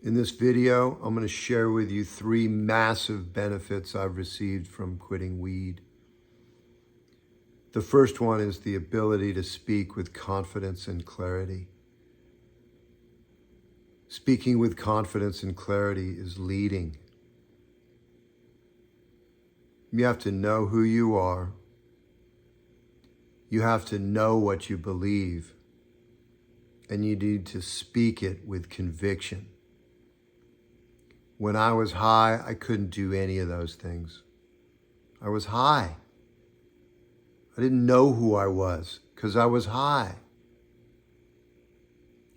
In this video, I'm going to share with you 3 massive benefits I've received from quitting weed. The first one is the ability to speak with confidence and clarity. Speaking with confidence and clarity is leading. You have to know who you are. You have to know what you believe. And you need to speak it with conviction. When I was high, I couldn't do any of those things. I was high. I didn't know who I was because I was high.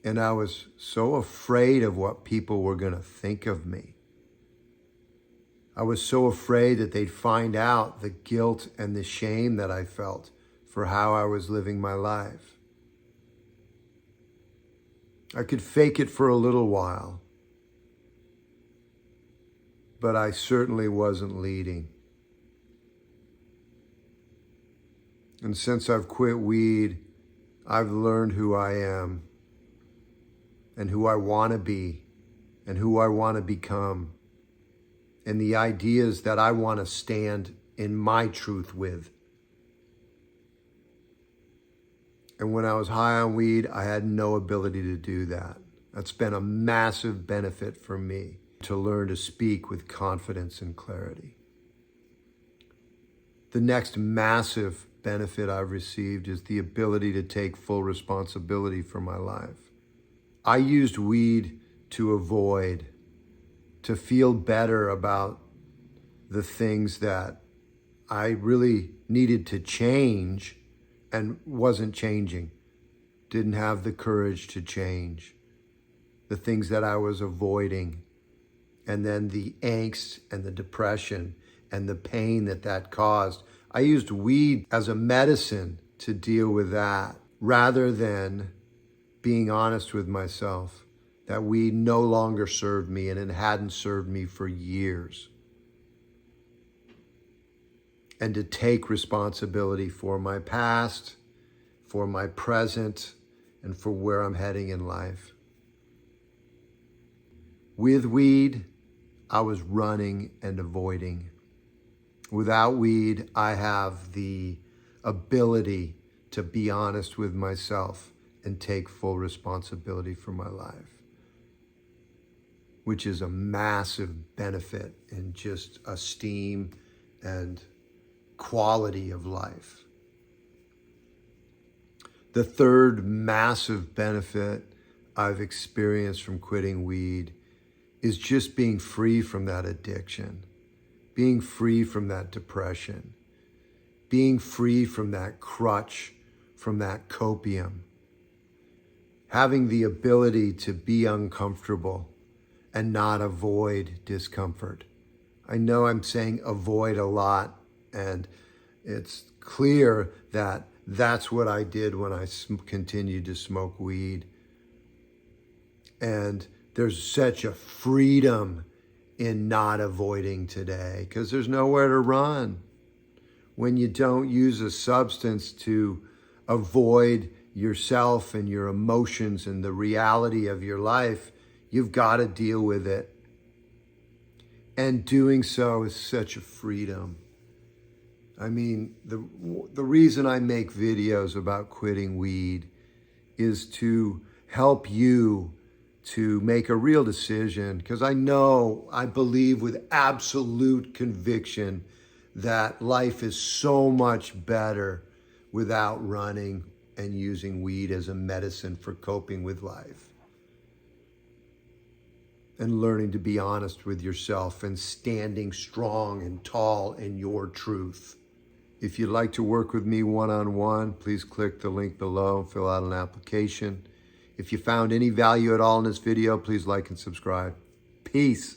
And I was so afraid of what people were going to think of me. I was so afraid that they'd find out the guilt and the shame that I felt for how I was living my life. I could fake it for a little while, but I certainly wasn't leading. And since I've quit weed, I've learned who I am and who I want to be and who I want to become and the ideas that I want to stand in my truth with. And when I was high on weed, I had no ability to do that. That's been a massive benefit for me, to learn to speak with confidence and clarity. The next massive benefit I've received is the ability to take full responsibility for my life. I used weed to avoid, to feel better about the things that I really needed to change and wasn't changing, didn't have the courage to change, the things that I was avoiding, and then the angst and the depression and the pain that caused. I used weed as a medicine to deal with that, rather than being honest with myself that weed no longer served me, and it hadn't served me for years. And to take responsibility for my past, for my present, and for where I'm heading in life. With weed, I was running and avoiding. Without weed, I have the ability to be honest with myself and take full responsibility for my life, which is a massive benefit in just esteem and quality of life. The third massive benefit I've experienced from quitting weed is just being free from that addiction, being free from that depression, being free from that crutch, from that copium, having the ability to be uncomfortable and not avoid discomfort. I know I'm saying avoid a lot, and it's clear that that's what I did when I continued to smoke weed. And there's such a freedom in not avoiding today, because there's nowhere to run. When you don't use a substance to avoid yourself and your emotions and the reality of your life, you've got to deal with it. And doing so is such a freedom. I mean, the reason I make videos about quitting weed is to help you to make a real decision, because I believe with absolute conviction that life is so much better without running and using weed as a medicine for coping with life. And learning to be honest with yourself and standing strong and tall in your truth. If you'd like to work with me one-on-one, please click the link below and fill out an application. If you found any value at all in this video, please like and subscribe. Peace.